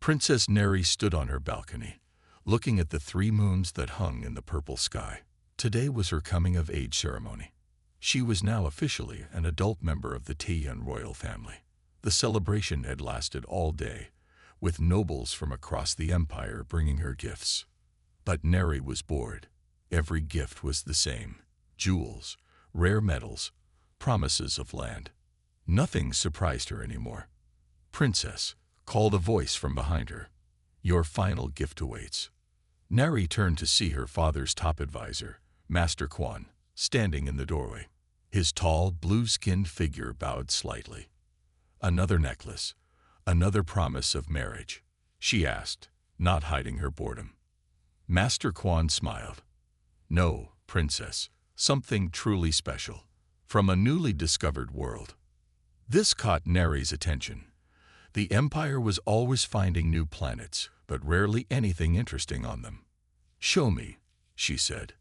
Princess Neri stood on her balcony, looking at the 3 moons that hung in the purple sky. Today was her coming-of-age ceremony. She was now officially an adult member of the Tian royal family. The celebration had lasted all day, with nobles from across the empire bringing her gifts. But Neri was bored. Every gift was the same: jewels, rare metals, promises of land. Nothing surprised her anymore. "Princess," called a voice from behind her. "Your final gift awaits." Neri turned to see her father's top advisor, Master Quan, standing in the doorway. His tall, blue-skinned figure bowed slightly. "Another necklace, another promise of marriage?" she asked, not hiding her boredom. Master Quan smiled. "No, Princess, something truly special, from a newly discovered world." This caught Neri's attention. The Empire was always finding new planets, but rarely anything interesting on them. "Show me," she said.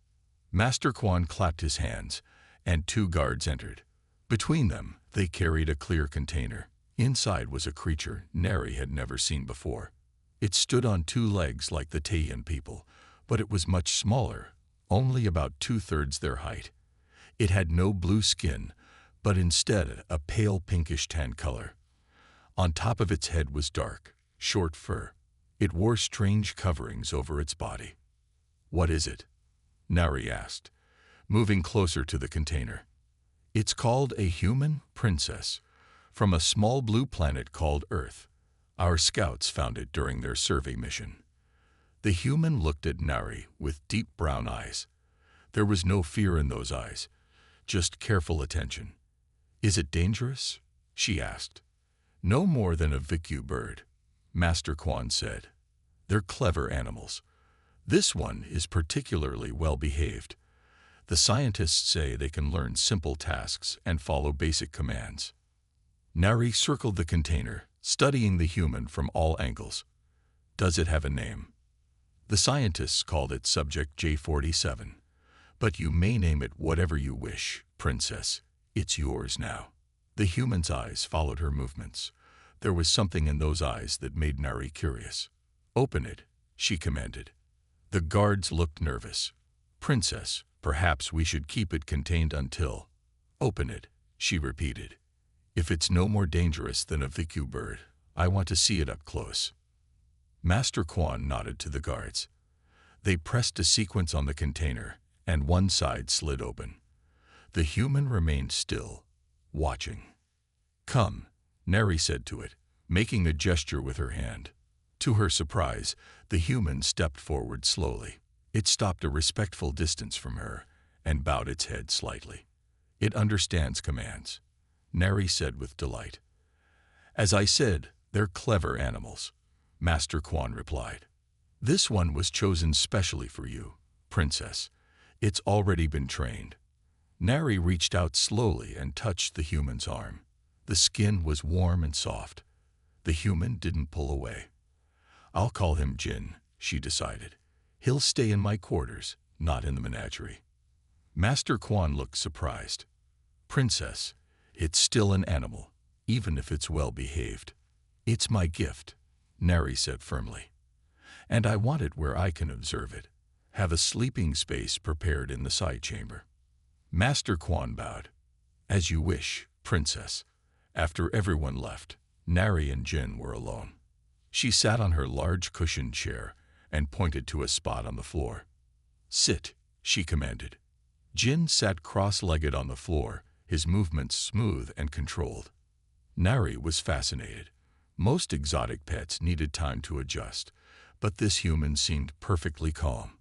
Master Quan clapped his hands, and 2 guards entered. Between them, they carried a clear container. Inside was a creature Neri had never seen before. It stood on 2 legs like the Tian people, but it was much smaller, only about 2/3 their height. It had no blue skin, but instead a pale pinkish tan color. On top of its head was dark, short fur. It wore strange coverings over its body. "What is it?" Neri asked, moving closer to the container. "It's called a human, Princess, from a small blue planet called Earth. Our scouts found it during their survey mission." The human looked at Neri with deep brown eyes. There was no fear in those eyes, just careful attention. "Is it dangerous?" she asked. "No more than a Viku bird," Master Quan said. "They're clever animals. This one is particularly well-behaved. The scientists say they can learn simple tasks and follow basic commands." Neri circled the container, studying the human from all angles. "Does it have a name?" "The scientists called it Subject J47. But you may name it whatever you wish, Princess. It's yours now." The human's eyes followed her movements. There was something in those eyes that made Neri curious. "Open it," she commanded. The guards looked nervous. "Princess, perhaps we should keep it contained until—" "Open it," she repeated. "If it's no more dangerous than a Viku bird, I want to see it up close." Master Quan nodded to the guards. They pressed a sequence on the container, and one side slid open. The human remained still, watching. "Come," Neri said to it, making a gesture with her hand. To her surprise, the human stepped forward slowly. It stopped a respectful distance from her and bowed its head slightly. "It understands commands," Neri said with delight. "As I said, they're clever animals," Master Quan replied. "This one was chosen specially for you, Princess. It's already been trained." Neri reached out slowly and touched the human's arm. The skin was warm and soft. The human didn't pull away. "I'll call him Jin," she decided. "He'll stay in my quarters, not in the menagerie." Master Quan looked surprised. "Princess, it's still an animal, even if it's well-behaved." "It's my gift," Neri said firmly. "And I want it where I can observe it. Have a sleeping space prepared in the side chamber." Master Quan bowed. "As you wish, Princess." After everyone left, Neri and Jin were alone. She sat on her large cushioned chair and pointed to a spot on the floor. "Sit," she commanded. Jin sat cross-legged on the floor, his movements smooth and controlled. Neri was fascinated. Most exotic pets needed time to adjust, but this human seemed perfectly calm.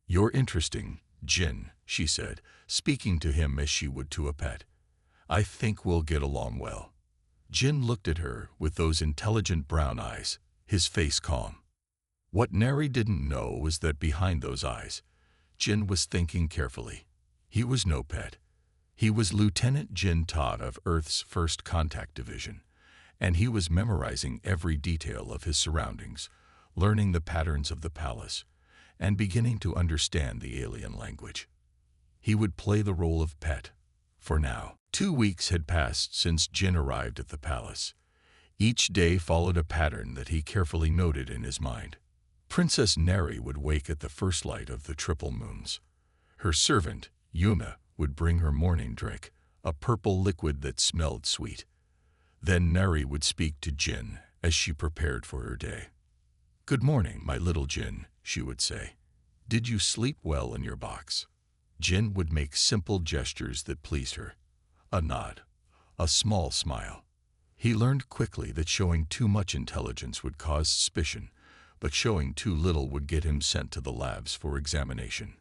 "You're interesting, Jin," she said, speaking to him as she would to a pet. "I think we'll get along well." Jin looked at her with those intelligent brown eyes, his face calm. What Neri didn't know was that behind those eyes, Jin was thinking carefully. He was no pet. He was Lieutenant Jin Todd of Earth's First Contact Division, and he was memorizing every detail of his surroundings, learning the patterns of the palace, and beginning to understand the alien language. He would play the role of pet, for now. 2 weeks had passed since Jin arrived at the palace. Each day followed a pattern that he carefully noted in his mind. Princess Neri would wake at the first light of the triple moons. Her servant, Yuna, would bring her morning drink, a purple liquid that smelled sweet. Then Neri would speak to Jin as she prepared for her day. "Good morning, my little Jin," she would say. "Did you sleep well in your box?" Jin would make simple gestures that pleased her. A nod, a small smile. He learned quickly that showing too much intelligence would cause suspicion, but showing too little would get him sent to the labs for examination.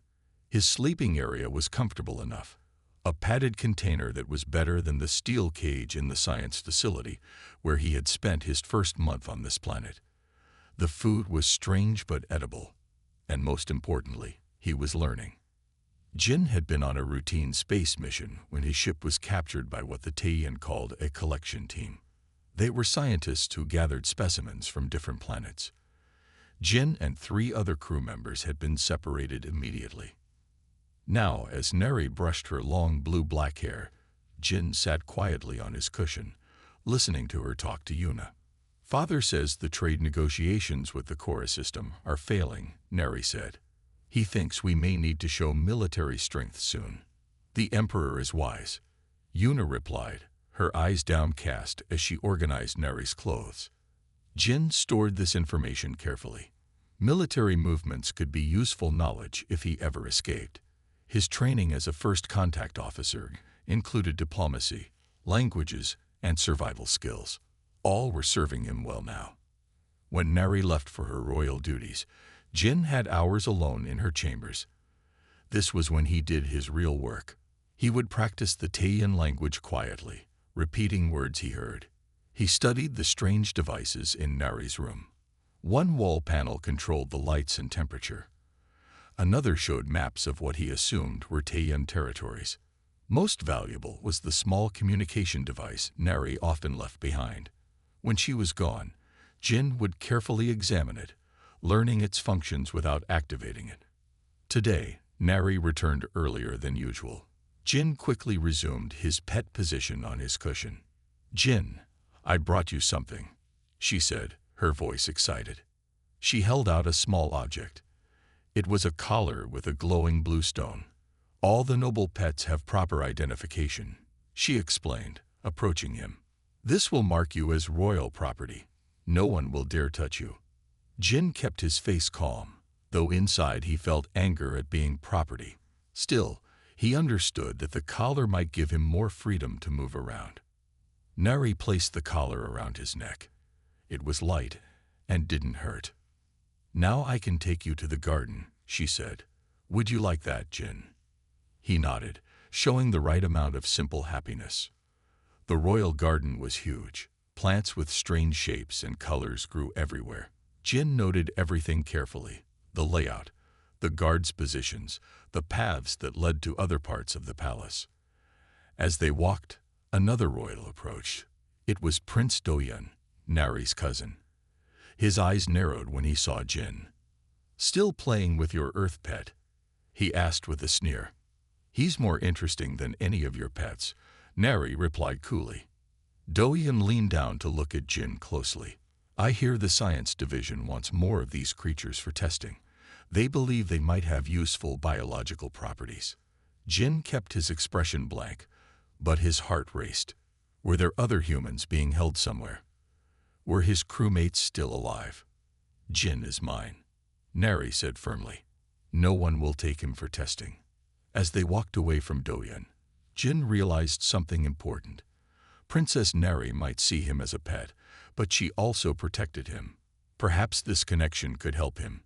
His sleeping area was comfortable enough, a padded container that was better than the steel cage in the science facility where he had spent his first month on this planet. The food was strange but edible, and most importantly, he was learning. Jin had been on a routine space mission when his ship was captured by what the Taiyan called a collection team. They were scientists who gathered specimens from different planets. Jin and 3 other crew members had been separated immediately. Now, as Neri brushed her long blue-black hair, Jin sat quietly on his cushion, listening to her talk to Yuna. "Father says the trade negotiations with the Kora system are failing," Neri said. "He thinks we may need to show military strength soon. The Emperor is wise," Yuna replied, her eyes downcast as she organized Neri's clothes. Jin stored this information carefully. Military movements could be useful knowledge if he ever escaped. His training as a first contact officer included diplomacy, languages, and survival skills. All were serving him well now. When Neri left for her royal duties, Jin had hours alone in her chambers. This was when he did his real work. He would practice the Taiyan language quietly, repeating words he heard. He studied the strange devices in Neri's room. One wall panel controlled the lights and temperature. Another showed maps of what he assumed were Taiyan territories. Most valuable was the small communication device Neri often left behind. When she was gone, Jin would carefully examine it, learning its functions without activating it. Today, Neri returned earlier than usual. Jin quickly resumed his pet position on his cushion. "Jin, I brought you something," she said, her voice excited. She held out a small object. It was a collar with a glowing blue stone. "All the noble pets have proper identification," she explained, approaching him. "This will mark you as royal property. No one will dare touch you." Jin kept his face calm, though inside he felt anger at being property. Still, he understood that the collar might give him more freedom to move around. Neri placed the collar around his neck. It was light and didn't hurt. "Now I can take you to the garden," she said. "Would you like that, Jin?" He nodded, showing the right amount of simple happiness. The royal garden was huge. Plants with strange shapes and colors grew everywhere. Jin noted everything carefully: the layout, the guards' positions, the paths that led to other parts of the palace. As they walked, another royal approached. It was Prince Doyan, Neri's cousin. His eyes narrowed when he saw Jin. "Still playing with your earth pet?" he asked with a sneer. "He's more interesting than any of your pets," Neri replied coolly. Doyan leaned down to look at Jin closely. "I hear the science division wants more of these creatures for testing. They believe they might have useful biological properties." Jin kept his expression blank, but his heart raced. Were there other humans being held somewhere? Were his crewmates still alive? "Jin is mine," Neri said firmly. "No one will take him for testing." As they walked away from Doyan, Jin realized something important. Princess Neri might see him as a pet, but she also protected him. Perhaps this connection could help him,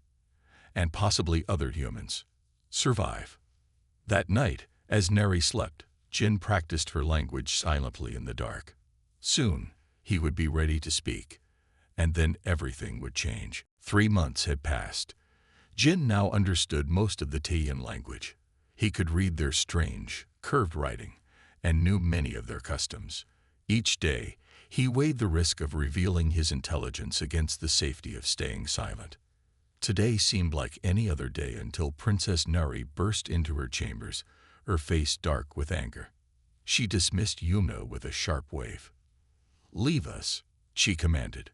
and possibly other humans, survive. That night, as Neri slept, Jin practiced her language silently in the dark. Soon, he would be ready to speak, and then everything would change. 3 months had passed. Jin now understood most of the Taiyan language. He could read their strange, curved writing, and knew many of their customs. Each day, he weighed the risk of revealing his intelligence against the safety of staying silent. Today seemed like any other day until Princess Neri burst into her chambers, her face dark with anger. She dismissed Yuna with a sharp wave. "Leave us," she commanded.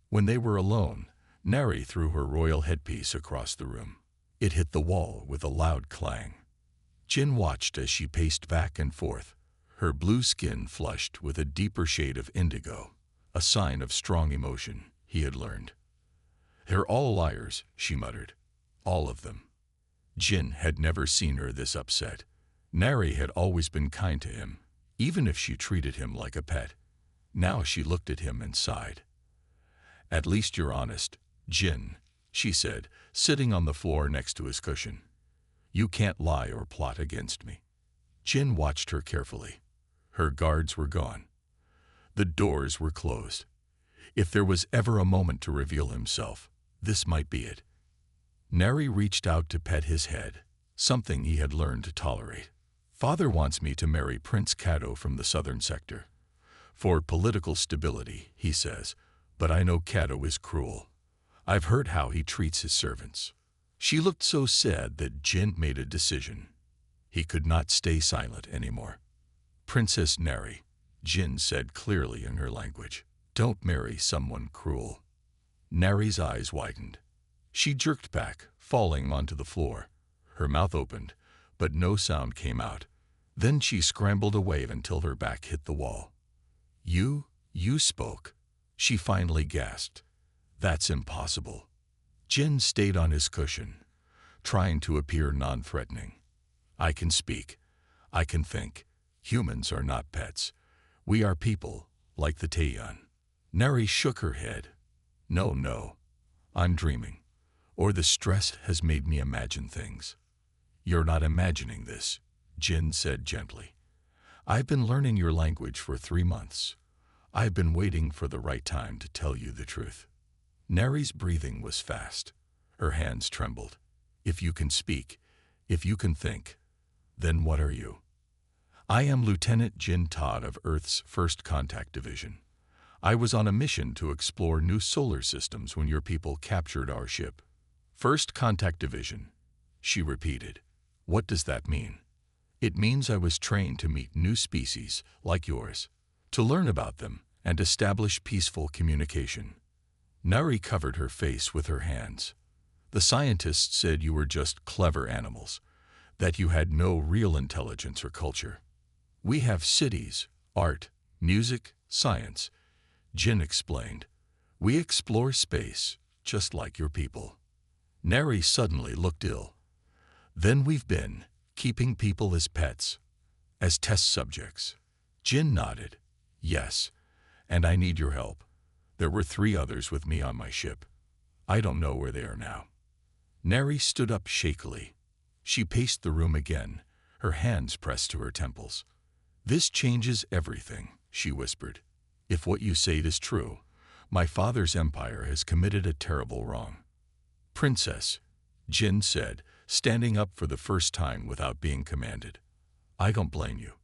When they were alone, Nari threw her royal headpiece across the room. It hit the wall with a loud clang. Jin watched as she paced back and forth, her blue skin flushed with a deeper shade of indigo, a sign of strong emotion, he had learned. "They're all liars," she muttered. "All of them." Jin had never seen her this upset. Nari had always been kind to him, even if she treated him like a pet. Now she looked at him and sighed. "At least you're honest, Jin," she said, sitting on the floor next to his cushion. "You can't lie or plot against me." Jin watched her carefully. Her guards were gone. The doors were closed. If there was ever a moment to reveal himself, this might be it. Nari reached out to pet his head, something he had learned to tolerate. "Father wants me to marry Prince Cato from the southern sector. For political stability, he says, but I know Cato is cruel. I've heard how he treats his servants." She looked so sad that Jin made a decision. He could not stay silent anymore. "Princess Nari," Jin said clearly in her language, "don't marry someone cruel." Nari's eyes widened. She jerked back, falling onto the floor. Her mouth opened, but no sound came out. Then she scrambled away until her back hit the wall. You spoke," she finally gasped. "That's impossible." Jin stayed on his cushion, trying to appear non-threatening. "I can speak. I can think. Humans are not pets. We are people, like the Taeyeon." Nari shook her head. No, I'm dreaming. Or the stress has made me imagine things." "You're not imagining this," Jin said gently. "I've been learning your language for 3 months. I've been waiting for the right time to tell you the truth." Nari's breathing was fast. Her hands trembled. "If you can speak, if you can think, then what are you?" "I am Lieutenant Jin Todd of Earth's First Contact Division. I was on a mission to explore new solar systems when your people captured our ship." "First Contact Division," she repeated. "What does that mean?" "It means I was trained to meet new species, like yours, to learn about them and establish peaceful communication." Nari covered her face with her hands. "The scientists said you were just clever animals, that you had no real intelligence or culture." "We have cities, art, music, science," Jin explained. "We explore space, just like your people." Nari suddenly looked ill. "Then we've been keeping people as pets, as test subjects." Jin nodded. "Yes, and I need your help. There were 3 others with me on my ship. I don't know where they are now." Nari stood up shakily. She paced the room again, her hands pressed to her temples. "This changes everything," she whispered. "If what you say is true, my father's empire has committed a terrible wrong." "Princess," Jin said, standing up for the first time without being commanded, "I don't blame you.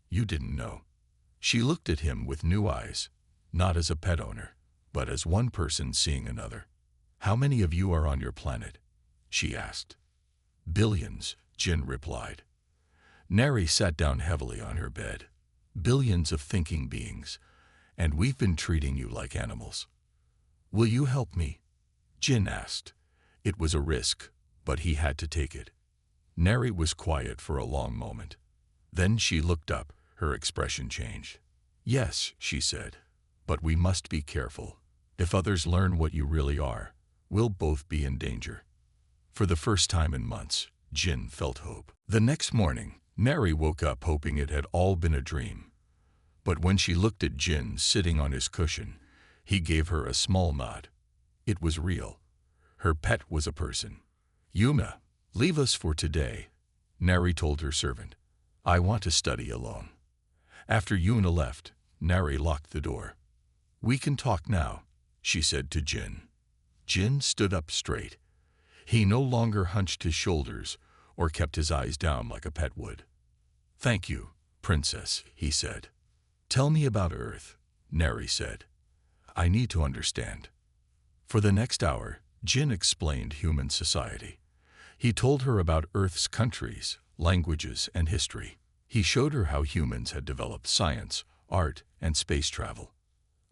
You didn't know." She looked at him with new eyes, not as a pet owner, but as one person seeing another. "How many of you are on your planet?" she asked. "Billions," Jin replied. Nari sat down heavily on her bed. "Billions of thinking beings, and we've been treating you like animals." "Will you help me?" Jin asked. It was a risk, but he had to take it. Nari was quiet for a long moment. Then she looked up, her expression changed. "Yes," she said, "but we must be careful. If others learn what you really are, we'll both be in danger." For the first time in months, Jin felt hope. The next morning, Nari woke up hoping it had all been a dream. But when she looked at Jin sitting on his cushion, he gave her a small nod. It was real. Her pet was a person. "Yuma, leave us for today," Nari told her servant. "I want to study alone." After Yuna left, Nari locked the door. "We can talk now," she said to Jin. Jin stood up straight. He no longer hunched his shoulders or kept his eyes down like a pet would. "Thank you, Princess," he said. "Tell me about Earth," Nari said. "I need to understand." For the next hour, Jin explained human society. He told her about Earth's countries, languages, and history. He showed her how humans had developed science, art, and space travel.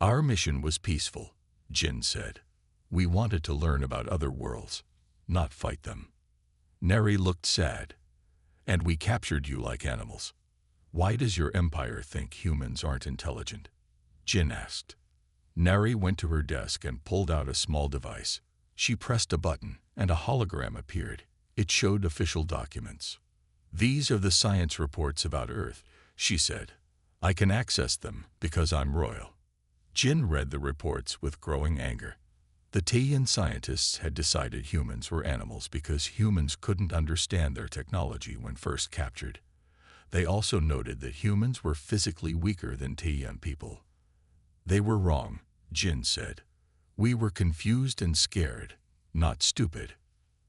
Our mission was peaceful, Jin said. We wanted to learn about other worlds, not fight them. Neri looked sad. And we captured you like animals. Why does your empire think humans aren't intelligent? Jin asked. Neri went to her desk and pulled out a small device. She pressed a button, and a hologram appeared. It showed official documents. These are the science reports about Earth, she said. I can access them because I'm royal. Jin read the reports with growing anger. The Taiyan scientists had decided humans were animals because humans couldn't understand their technology when first captured. They also noted that humans were physically weaker than Taiyan people. They were wrong, Jin said. We were confused and scared, not stupid.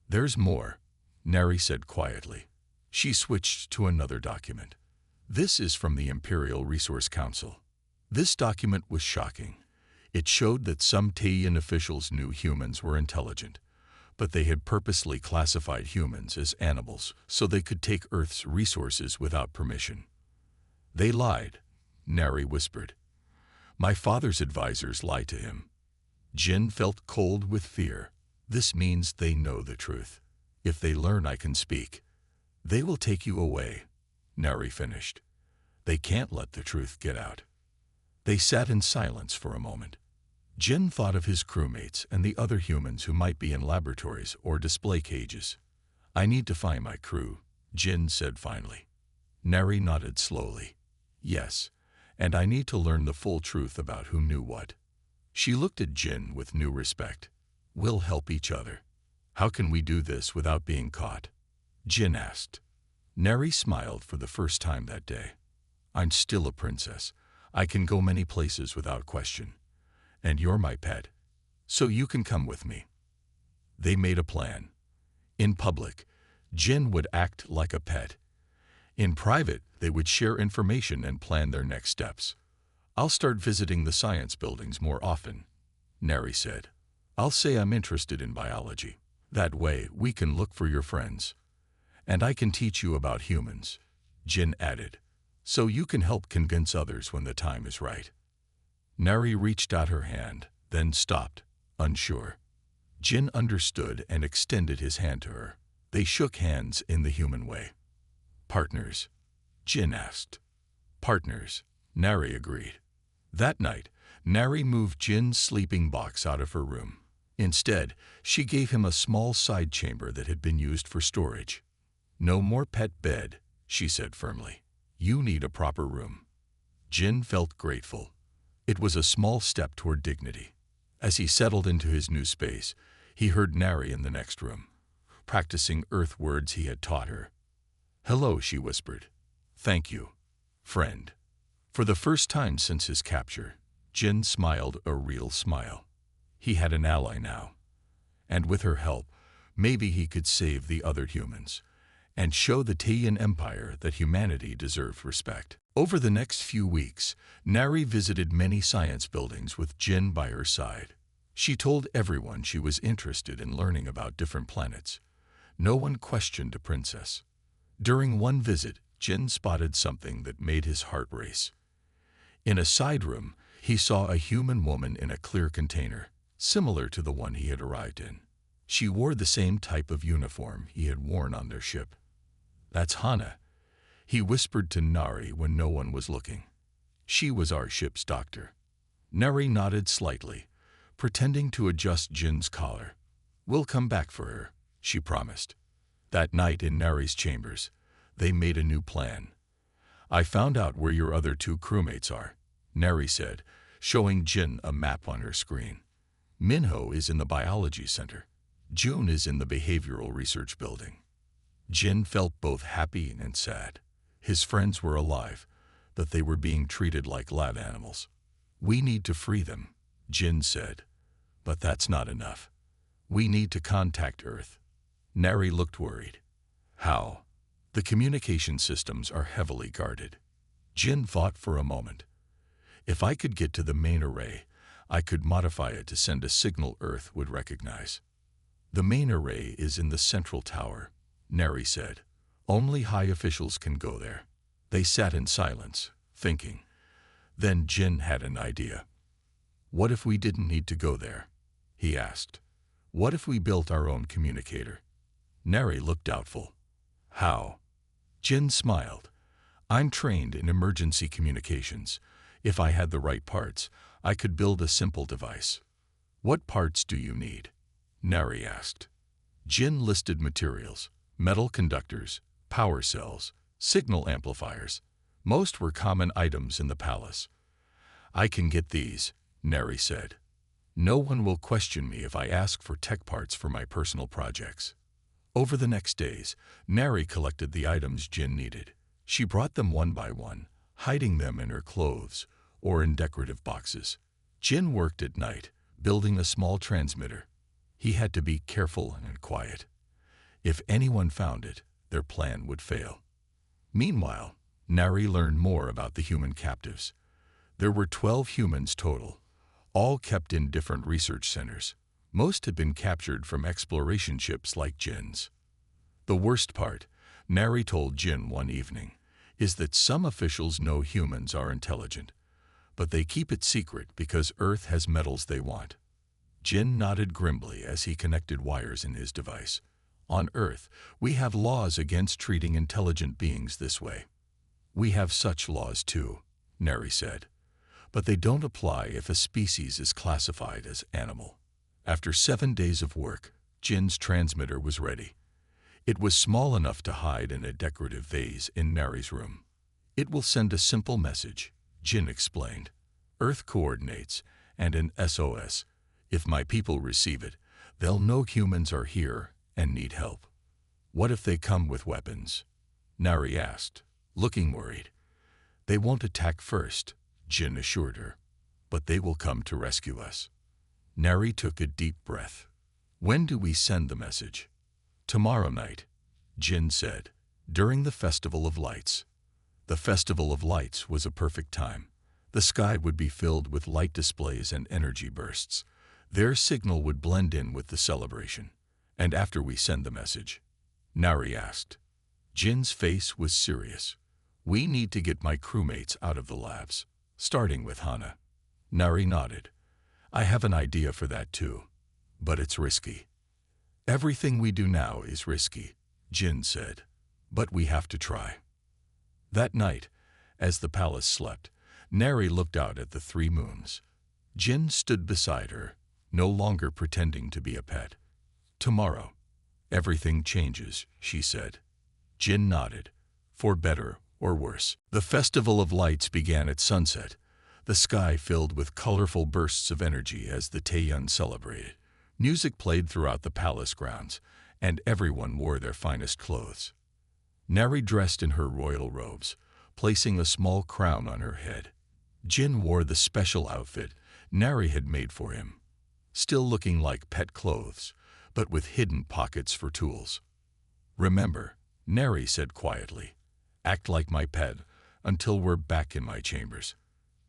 There's more, Neri said quietly. She switched to another document. This is from the Imperial Resource Council. This document was shocking. It showed that some Taiyan officials knew humans were intelligent, but they had purposely classified humans as animals so they could take Earth's resources without permission. They lied, Neri whispered. My father's advisors lied to him. Jin felt cold with fear. This means they know the truth. If they learn I can speak, they will take you away, Neri finished. They can't let the truth get out. They sat in silence for a moment. Jin thought of his crewmates and the other humans who might be in laboratories or display cages. I need to find my crew, Jin said finally. Neri nodded slowly. Yes, and I need to learn the full truth about who knew what. She looked at Jin with new respect. We'll help each other. How can we do this without being caught? Jin asked. Neri smiled for the first time that day. I'm still a princess. I can go many places without question. And you're my pet, so you can come with me. They made a plan. In public, Jin would act like a pet. In private, they would share information and plan their next steps. I'll start visiting the science buildings more often, Neri said. I'll say I'm interested in biology. That way, we can look for your friends. And I can teach you about humans, Jin added, so you can help convince others when the time is right. Neri reached out her hand, then stopped, unsure. Jin understood and extended his hand to her. They shook hands in the human way. Partners? Jin asked. Partners, Neri agreed. That night, Neri moved Jin's sleeping box out of her room. Instead, she gave him a small side chamber that had been used for storage. No more pet bed, she said firmly. You need a proper room. Jin felt grateful. It was a small step toward dignity. As he settled into his new space, he heard Neri in the next room, practicing Earth words he had taught her. Hello, she whispered. Thank you, friend. For the first time since his capture, Jin smiled a real smile. He had an ally now. And with her help, maybe he could save the other humans and show the Taiyan Empire that humanity deserved respect. Over the next few weeks, Neri visited many science buildings with Jin by her side. She told everyone she was interested in learning about different planets. No one questioned a princess. During one visit, Jin spotted something that made his heart race. In a side room, he saw a human woman in a clear container, similar to the one he had arrived in. She wore the same type of uniform he had worn on their ship. That's Hana, he whispered to Neri when no one was looking. She was our ship's doctor. Neri nodded slightly, pretending to adjust Jin's collar. We'll come back for her, she promised. That night in Neri's chambers, they made a new plan. I found out where your other two crewmates are, Neri said, showing Jin a map on her screen. Minho is in the biology center. June is in the behavioral research building. Jin felt both happy and sad. His friends were alive, but they were being treated like lab animals. We need to free them, Jin said. But that's not enough. We need to contact Earth. Neri looked worried. How? The communication systems are heavily guarded. Jin thought for a moment. If I could get to the main array, I could modify it to send a signal Earth would recognize. The main array is in the central tower, Neri said. Only high officials can go there. They sat in silence, thinking. Then Jin had an idea. What if we didn't need to go there? He asked. What if we built our own communicator? Neri looked doubtful. How? Jin smiled. I'm trained in emergency communications. If I had the right parts, I could build a simple device. What parts do you need? Neri asked. Jin listed materials: metal conductors, power cells, signal amplifiers. Most were common items in the palace. I can get these, Neri said. No one will question me if I ask for tech parts for my personal projects. Over the next days, Neri collected the items Jin needed. She brought them one by one, hiding them in her clothes or in decorative boxes. Jin worked at night, building a small transmitter. He had to be careful and quiet. If anyone found it, their plan would fail. Meanwhile, Neri learned more about the human captives. There were 12 humans total, all kept in different research centers. Most had been captured from exploration ships like Jin's. The worst part, Neri told Jin one evening, is that some officials know humans are intelligent, but they keep it secret because Earth has metals they want. Jin nodded grimly as he connected wires in his device. On Earth, we have laws against treating intelligent beings this way. We have such laws too, Neri said, but they don't apply if a species is classified as animal. After 7 days of work, Jin's transmitter was ready. It was small enough to hide in a decorative vase in Neri's room. It will send a simple message, Jin explained. Earth coordinates and an SOS. If my people receive it, they'll know humans are here and need help. What if they come with weapons? Neri asked, looking worried. They won't attack first, Jin assured her, but they will come to rescue us. Neri took a deep breath. When do we send the message? Tomorrow night, Jin said, during the Festival of Lights. The Festival of Lights was a perfect time. The sky would be filled with light displays and energy bursts. Their signal would blend in with the celebration. And after we send the message? Neri asked. Jin's face was serious. We need to get my crewmates out of the labs, starting with Hana. Neri nodded. I have an idea for that too, but it's risky. Everything we do now is risky, Jin said, but we have to try. That night, as the palace slept, Neri looked out at the 3 moons. Jin stood beside her, no longer pretending to be a pet. Tomorrow, everything changes, she said. Jin nodded, for better or worse. The Festival of Lights began at sunset, the sky filled with colorful bursts of energy as the Taeyun celebrated. Music played throughout the palace grounds, and everyone wore their finest clothes. Neri dressed in her royal robes, placing a small crown on her head. Jin wore the special outfit Neri had made for him, still looking like pet clothes, but with hidden pockets for tools. Remember, Neri said quietly, act like my pet until we're back in my chambers.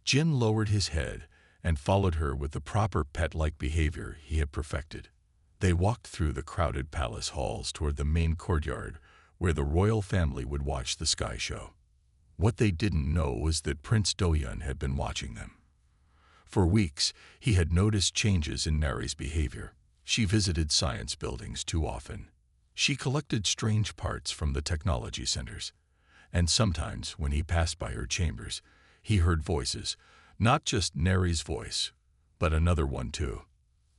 Jin lowered his head and followed her with the proper pet-like behavior he had perfected. They walked through the crowded palace halls toward the main courtyard where the royal family would watch the sky show. What they didn't know was that Prince Doyun had been watching them. For weeks, he had noticed changes in Neri's behavior. She visited science buildings too often. She collected strange parts from the technology centers. And sometimes, when he passed by her chambers, he heard voices, not just Neri's voice, but another one too.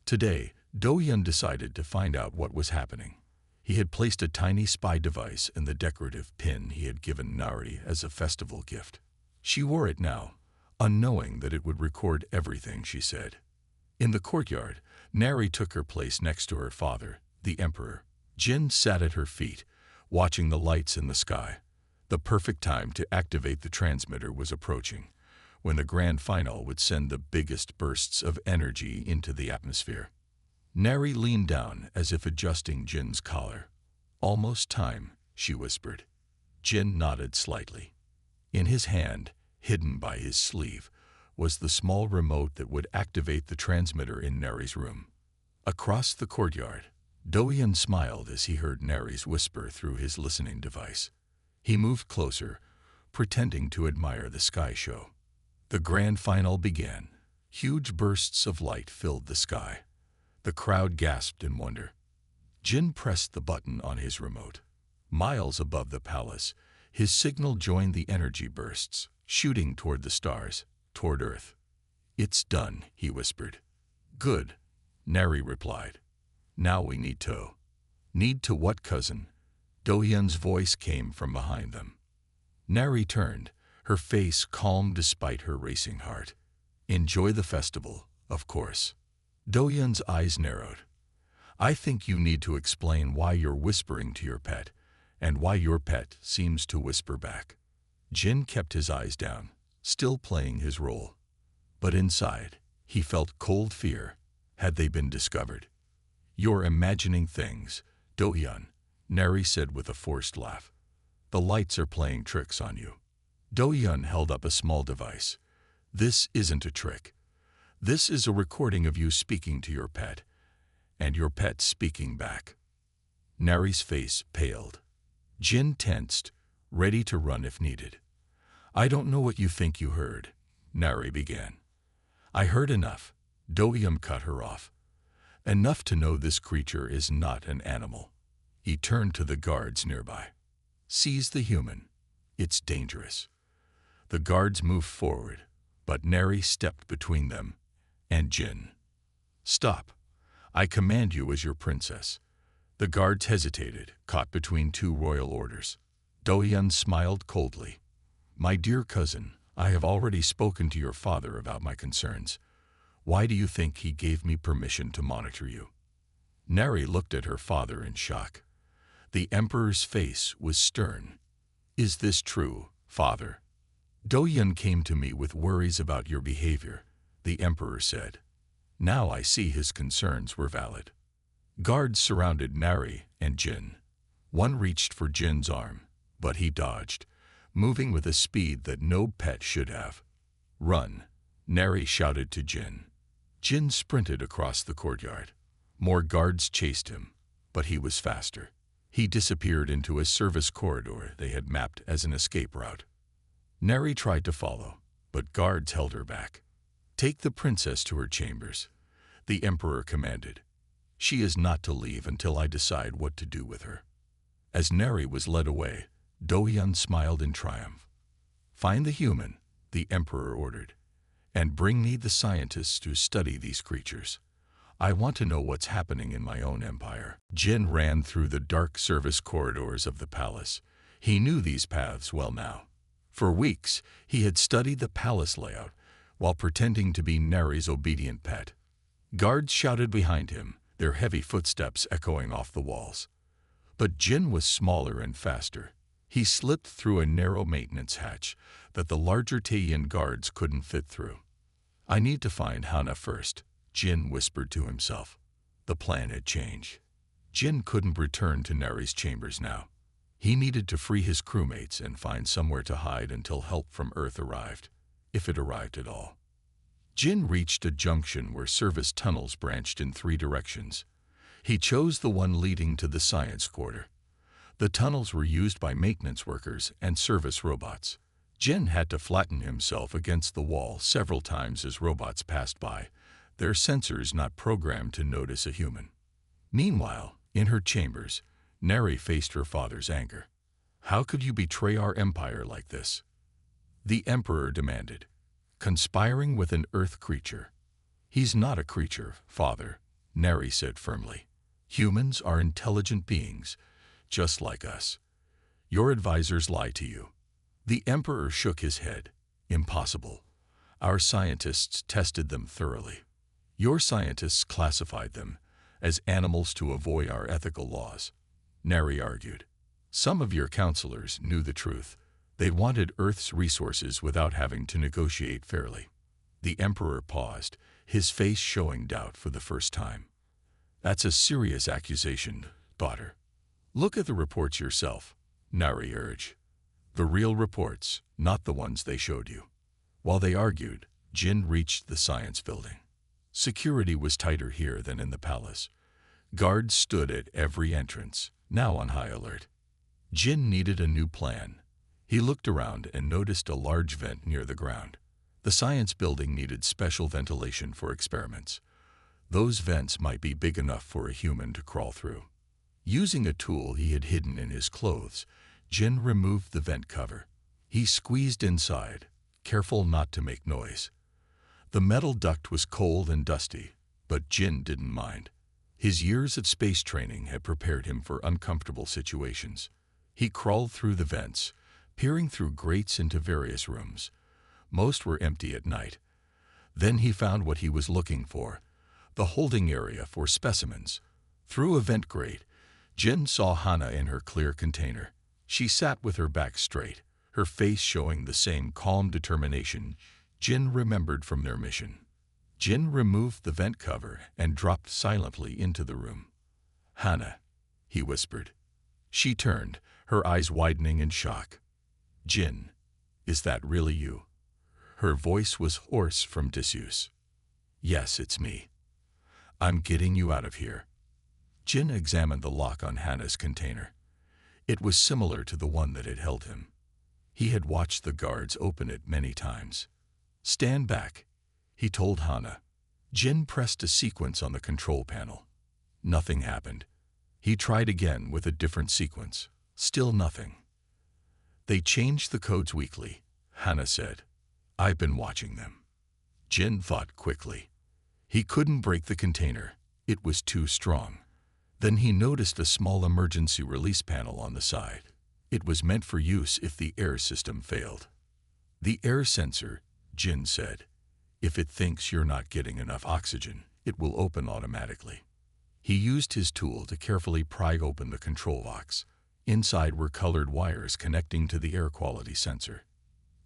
Today, Doyun decided to find out what was happening. He had placed a tiny spy device in the decorative pin he had given Neri as a festival gift. She wore it now, unknowing that it would record everything she said. In the courtyard, Neri took her place next to her father, the emperor. Jin sat at her feet, watching the lights in the sky. The perfect time to activate the transmitter was approaching, when the grand final would send the biggest bursts of energy into the atmosphere. Neri leaned down as if adjusting Jin's collar. Almost time, she whispered. Jin nodded slightly. In his hand, hidden by his sleeve, was the small remote that would activate the transmitter in Neri's room. Across the courtyard, Doyun smiled as he heard Neri's whisper through his listening device. He moved closer, pretending to admire the sky show. The grand final began. Huge bursts of light filled the sky. The crowd gasped in wonder. Jin pressed the button on his remote. Miles above the palace, his signal joined the energy bursts, shooting toward the stars, toward Earth. "It's done," he whispered. "Good," Neri replied. "Now we need to." "Need to what, cousin?" Do-hyun's voice came from behind them. Neri turned, her face calm despite her racing heart. "Enjoy the festival, of course." Do-hyun's eyes narrowed. "I think you need to explain why you're whispering to your pet, and why your pet seems to whisper back." Jin kept his eyes down, still playing his role. But inside, he felt cold fear. Had they been discovered? "You're imagining things, Do-hyun," Neri said with a forced laugh. "The lights are playing tricks on you." Do-hyun held up a small device. "This isn't a trick. This is a recording of you speaking to your pet, and your pet speaking back." Neri's face paled. Jin tensed, ready to run if needed. "I don't know what you think you heard," Neri began. "I heard enough," Do-hyun cut her off. "Enough to know this creature is not an animal." He turned to the guards nearby. "Seize the human. It's dangerous." The guards moved forward, but Neri stepped between them and Jin. "Stop. I command you as your princess." The guards hesitated, caught between two royal orders. Do-hyun smiled coldly. "My dear cousin, I have already spoken to your father about my concerns. Why do you think he gave me permission to monitor you?" Neri looked at her father in shock. The emperor's face was stern. "Is this true, father?" "Do-hyun came to me with worries about your behavior," the emperor said. "Now I see his concerns were valid." Guards surrounded Neri and Jin. One reached for Jin's arm, but he dodged, moving with a speed that no pet should have. "Run," Neri shouted to Jin. Jin sprinted across the courtyard. More guards chased him, but he was faster. He disappeared into a service corridor they had mapped as an escape route. Neri tried to follow, but guards held her back. "Take the princess to her chambers," the emperor commanded. "She is not to leave until I decide what to do with her." As Neri was led away, Do-hyun smiled in triumph. "Find the human," the emperor ordered, "and bring me the scientists to study these creatures. I want to know what's happening in my own empire." Jin ran through the dark service corridors of the palace. He knew these paths well now. For weeks, he had studied the palace layout while pretending to be Neri's obedient pet. Guards shouted behind him, their heavy footsteps echoing off the walls. But Jin was smaller and faster. He slipped through a narrow maintenance hatch that the larger Taeyan guards couldn't fit through. "I need to find Hana first," Jin whispered to himself. The plan had changed. Jin couldn't return to Neri's chambers now. He needed to free his crewmates and find somewhere to hide until help from Earth arrived, if it arrived at all. Jin reached a junction where service tunnels branched in 3 directions. He chose the one leading to the science quarter. The tunnels were used by maintenance workers and service robots. Jin had to flatten himself against the wall several times as robots passed by, their sensors not programmed to notice a human. Meanwhile, in her chambers, Neri faced her father's anger. "How could you betray our empire like this?" the emperor demanded. "Conspiring with an Earth creature." "He's not a creature, father," Neri said firmly. "Humans are intelligent beings, just like us. Your advisors lie to you." The emperor shook his head. "Impossible. Our scientists tested them thoroughly." "Your scientists classified them as animals to avoid our ethical laws," Neri argued. "Some of your counselors knew the truth. They wanted Earth's resources without having to negotiate fairly." The emperor paused, his face showing doubt for the first time. "That's a serious accusation, daughter." "Look at the reports yourself," Neri urged. "The real reports, not the ones they showed you." While they argued, Jin reached the science building. Security was tighter here than in the palace. Guards stood at every entrance, now on high alert. Jin needed a new plan. He looked around and noticed a large vent near the ground. The science building needed special ventilation for experiments. Those vents might be big enough for a human to crawl through. Using a tool he had hidden in his clothes, Jin removed the vent cover. He squeezed inside, careful not to make noise. The metal duct was cold and dusty, but Jin didn't mind. His years of space training had prepared him for uncomfortable situations. He crawled through the vents, peering through grates into various rooms. Most were empty at night. Then he found what he was looking for, the holding area for specimens. Through a vent grate, Jin saw Hana in her clear container. She sat with her back straight, her face showing the same calm determination Jin remembered from their mission. Jin removed the vent cover and dropped silently into the room. "Hana," he whispered. She turned, her eyes widening in shock. "Jin, is that really you?" Her voice was hoarse from disuse. "Yes, it's me. I'm getting you out of here." Jin examined the lock on Hana's container. It was similar to the one that had held him. He had watched the guards open it many times. "Stand back," he told Hana. Jin pressed a sequence on the control panel. Nothing happened. He tried again with a different sequence. Still nothing. "They changed the codes weekly," Hana said. "I've been watching them." Jin thought quickly. He couldn't break the container. It was too strong. Then he noticed a small emergency release panel on the side. It was meant for use if the air system failed. "The air sensor," Jin said. "If it thinks you're not getting enough oxygen, it will open automatically." He used his tool to carefully pry open the control box. Inside were colored wires connecting to the air quality sensor.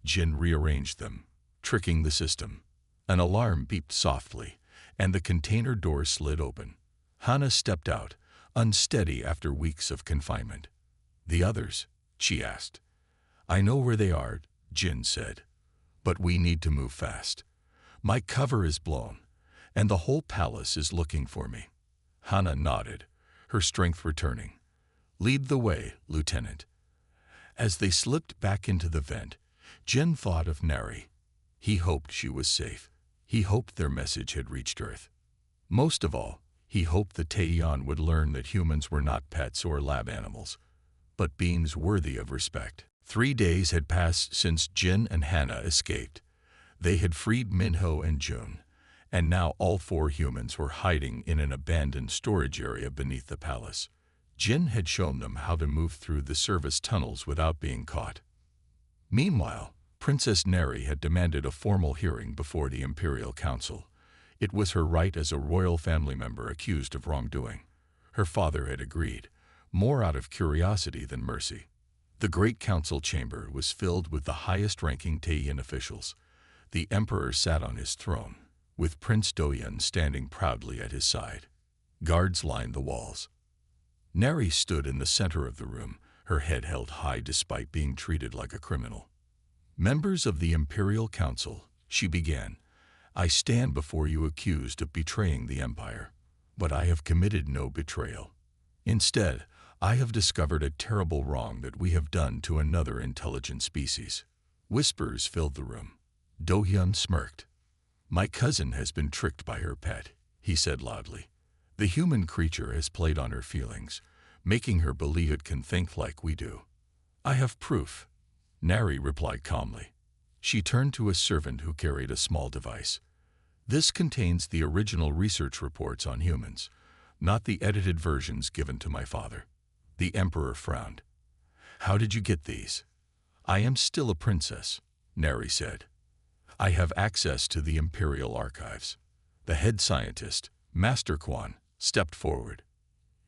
Jin rearranged them, tricking the system. An alarm beeped softly, and the container door slid open. Hana stepped out, unsteady after weeks of confinement. "The others?" she asked. "I know where they are," Jin said. "But we need to move fast. My cover is blown, and the whole palace is looking for me." Hana nodded, her strength returning. "Lead the way, Lieutenant." As they slipped back into the vent, Jin thought of Nari. He hoped she was safe. He hoped their message had reached Earth. Most of all, he hoped the Taiyan would learn that humans were not pets or lab animals, but beings worthy of respect. 3 days had passed since Jin and Hana escaped. They had freed Minho and Jun, and now all 4 humans were hiding in an abandoned storage area beneath the palace. Jin had shown them how to move through the service tunnels without being caught. Meanwhile, Princess Neri had demanded a formal hearing before the Imperial Council. It was her right as a royal family member accused of wrongdoing. Her father had agreed, more out of curiosity than mercy. The Great Council chamber was filled with the highest-ranking Taiyan officials. The emperor sat on his throne, with Prince Doyan standing proudly at his side. Guards lined the walls. Neri stood in the center of the room, her head held high despite being treated like a criminal. "Members of the Imperial Council," she began, "I stand before you accused of betraying the Empire, but I have committed no betrayal. Instead, I have discovered a terrible wrong that we have done to another intelligent species." Whispers filled the room. Do-hyun smirked. "My cousin has been tricked by her pet," he said loudly. "The human creature has played on her feelings, making her believe it can think like we do." "I have proof," Nari replied calmly. She turned to a servant who carried a small device. "This contains the original research reports on humans, not the edited versions given to my father." The emperor frowned. "How did you get these?" "I am still a princess," Nari said. "I have access to the Imperial archives." The head scientist, Master Quan, stepped forward.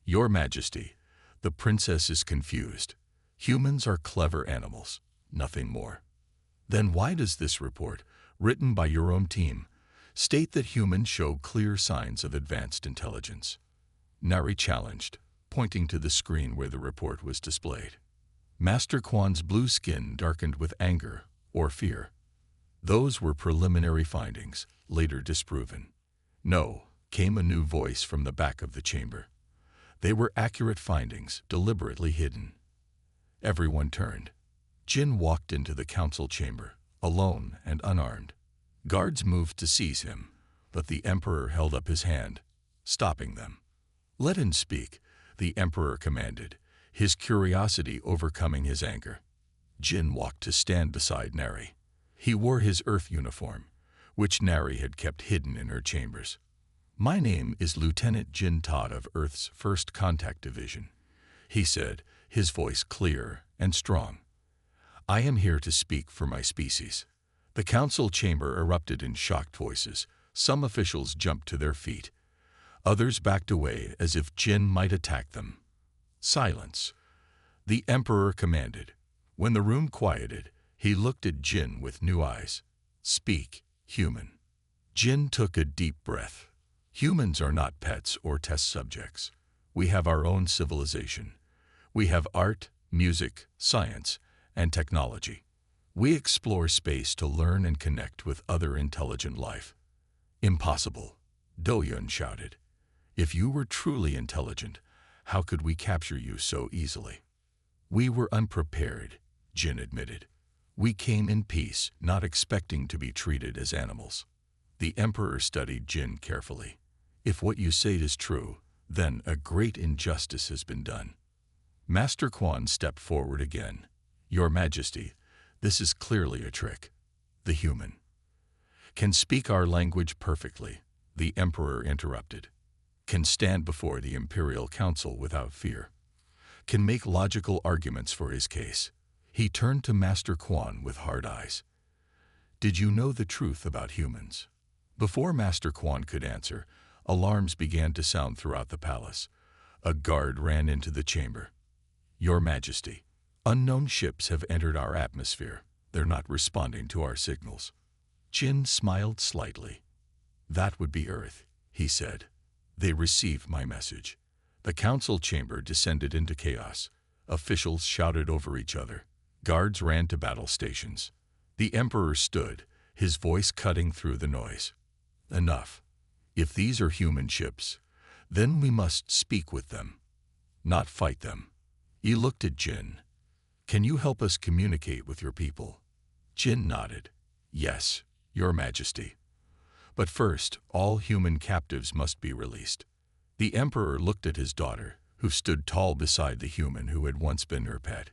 "Your Majesty, the princess is confused. Humans are clever animals, nothing more." "Then why does this report, written by your own team, state that humans show clear signs of advanced intelligence?" Nari challenged, pointing to the screen where the report was displayed. Master Quan's blue skin darkened with anger or fear. "Those were preliminary findings, later disproven." "No," came a new voice from the back of the chamber. "They were accurate findings, deliberately hidden." Everyone turned. Jin walked into the council chamber, alone and unarmed. Guards moved to seize him, but the Emperor held up his hand, stopping them. "Let him speak," the Emperor commanded, his curiosity overcoming his anger. Jin walked to stand beside Neri. He wore his Earth uniform, which Neri had kept hidden in her chambers. "My name is Lieutenant Jin Todd of Earth's 1st Contact Division," he said, his voice clear and strong. "I am here to speak for my species." The council chamber erupted in shocked voices. Some officials jumped to their feet. Others backed away as if Jin might attack them. "Silence," the Emperor commanded. When the room quieted, he looked at Jin with new eyes. "Speak, human." Jin took a deep breath. "Humans are not pets or test subjects. We have our own civilization. We have art, music, science, and technology. We explore space to learn and connect with other intelligent life." "Impossible," Do-yun shouted. "If you were truly intelligent, how could we capture you so easily?" "We were unprepared," Jin admitted. "We came in peace, not expecting to be treated as animals." The Emperor studied Jin carefully. "If what you say is true, then a great injustice has been done." Master Quan stepped forward again. "Your Majesty, this is clearly a trick." The human "can speak our language perfectly," the Emperor interrupted. "Can stand before the Imperial Council without fear. Can make logical arguments for his case." He turned to Master Quan with hard eyes. "Did you know the truth about humans?" Before Master Quan could answer, alarms began to sound throughout the palace. A guard ran into the chamber. "Your Majesty, unknown ships have entered our atmosphere. They're not responding to our signals." Jin smiled slightly. "That would be Earth," he said. "They received my message." The council chamber descended into chaos. Officials shouted over each other. Guards ran to battle stations. The Emperor stood, his voice cutting through the noise. "Enough. If these are human ships, then we must speak with them, not fight them." He looked at Jin. "Can you help us communicate with your people?" Jin nodded. "Yes, Your Majesty. But first, all human captives must be released." The Emperor looked at his daughter, who stood tall beside the human who had once been her pet.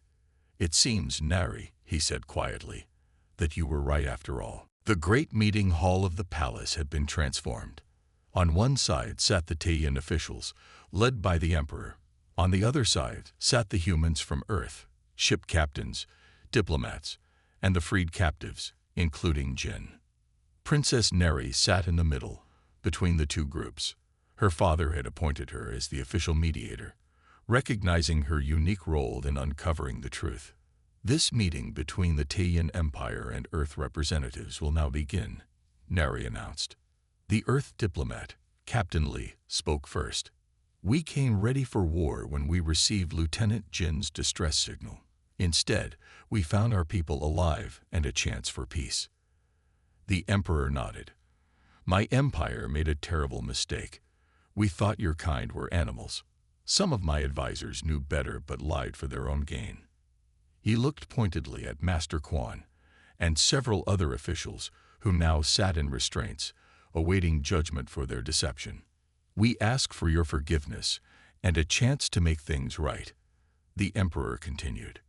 "It seems, Nari," he said quietly, "that you were right after all." The great meeting hall of the palace had been transformed. On one side sat the Taiyan officials, led by the Emperor. On the other side sat the humans from Earth, ship captains, diplomats, and the freed captives, including Jin. Princess Neri sat in the middle, between the two groups. Her father had appointed her as the official mediator, recognizing her unique role in uncovering the truth. "This meeting between the Taiyan Empire and Earth representatives will now begin," Neri announced. The Earth diplomat, Captain Lee, spoke first. "We came ready for war when we received Lieutenant Jin's distress signal. Instead, we found our people alive and a chance for peace." The Emperor nodded. "My empire made a terrible mistake. We thought your kind were animals. Some of my advisors knew better but lied for their own gain." He looked pointedly at Master Quan and several other officials who now sat in restraints, awaiting judgment for their deception. "We ask for your forgiveness and a chance to make things right," the Emperor continued.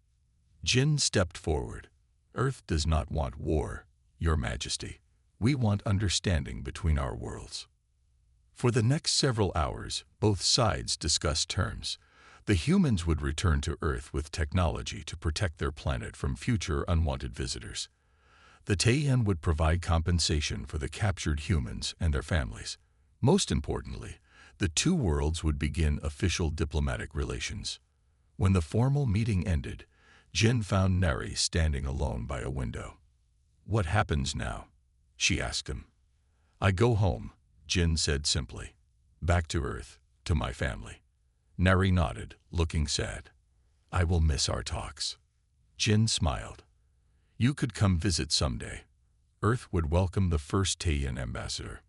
Jin stepped forward. "Earth does not want war, Your Majesty. We want understanding between our worlds." For the next several hours, both sides discussed terms. The humans would return to Earth with technology to protect their planet from future unwanted visitors. The Taiyan would provide compensation for the captured humans and their families. Most importantly, the two worlds would begin official diplomatic relations. When the formal meeting ended, Jin found Neri standing alone by a window. "What happens now?" she asked him. "I go home," Jin said simply. "Back to Earth, to my family." Neri nodded, looking sad. "I will miss our talks." Jin smiled. "You could come visit someday. Earth would welcome the first Taiyan ambassador."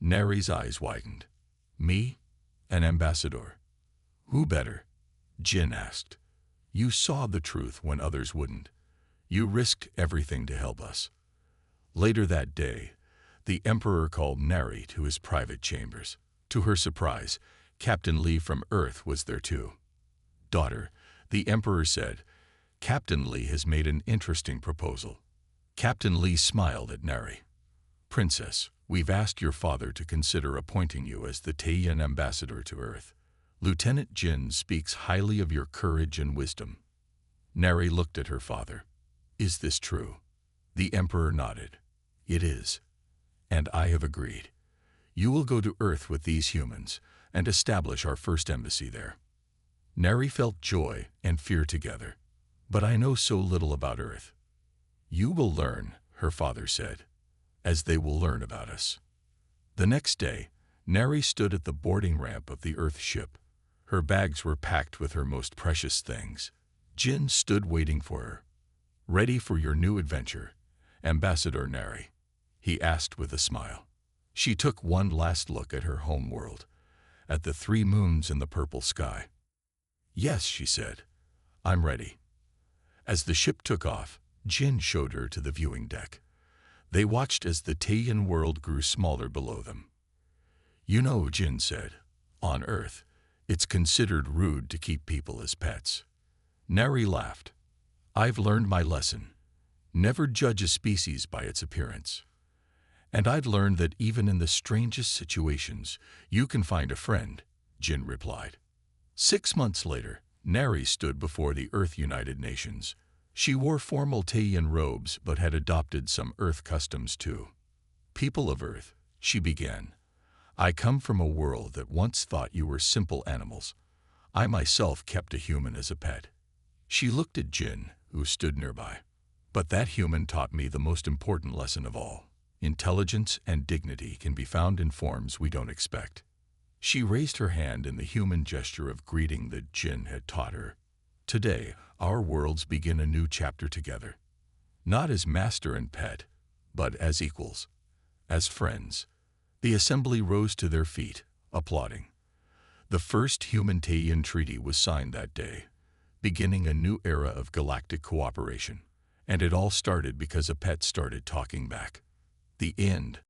Neri's eyes widened. "Me? An ambassador? Who better?" Jin asked. "You saw the truth when others wouldn't. You risked everything to help us." Later that day, the Emperor called Neri to his private chambers. To her surprise, Captain Lee from Earth was there too. "Daughter," the Emperor said, "Captain Lee has made an interesting proposal." Captain Lee smiled at Neri. "Princess, we've asked your father to consider appointing you as the Taiyan ambassador to Earth. Lieutenant Jin speaks highly of your courage and wisdom." Neri looked at her father. "Is this true?" The Emperor nodded. "It is. And I have agreed. You will go to Earth with these humans and establish our first embassy there." Neri felt joy and fear together. "But I know so little about Earth." "You will learn," her father said, "as they will learn about us." The next day, Neri stood at the boarding ramp of the Earth ship. Her bags were packed with her most precious things. Jin stood waiting for her. "Ready for your new adventure, Ambassador Neri?" he asked with a smile. She took one last look at her home world, at the 3 moons in the purple sky. "Yes," she said, "I'm ready." As the ship took off, Jin showed her to the viewing deck. They watched as the Taiyan world grew smaller below them. "You know," Jin said, "on Earth, it's considered rude to keep people as pets." Neri laughed. "I've learned my lesson. Never judge a species by its appearance. And I've learned that even in the strangest situations, you can find a friend," Jin replied. 6 months later, Neri stood before the Earth United Nations. She wore formal Taiyan robes but had adopted some Earth customs too. "People of Earth," she began, "I come from a world that once thought you were simple animals. I myself kept a human as a pet." She looked at Jin, who stood nearby. "But that human taught me the most important lesson of all. Intelligence and dignity can be found in forms we don't expect." She raised her hand in the human gesture of greeting that Jin had taught her. "Today, our worlds begin a new chapter together. Not as master and pet, but as equals, as friends." The assembly rose to their feet, applauding. The first Human-Taiyan treaty was signed that day, beginning a new era of galactic cooperation. And it all started because a pet started talking back. The end.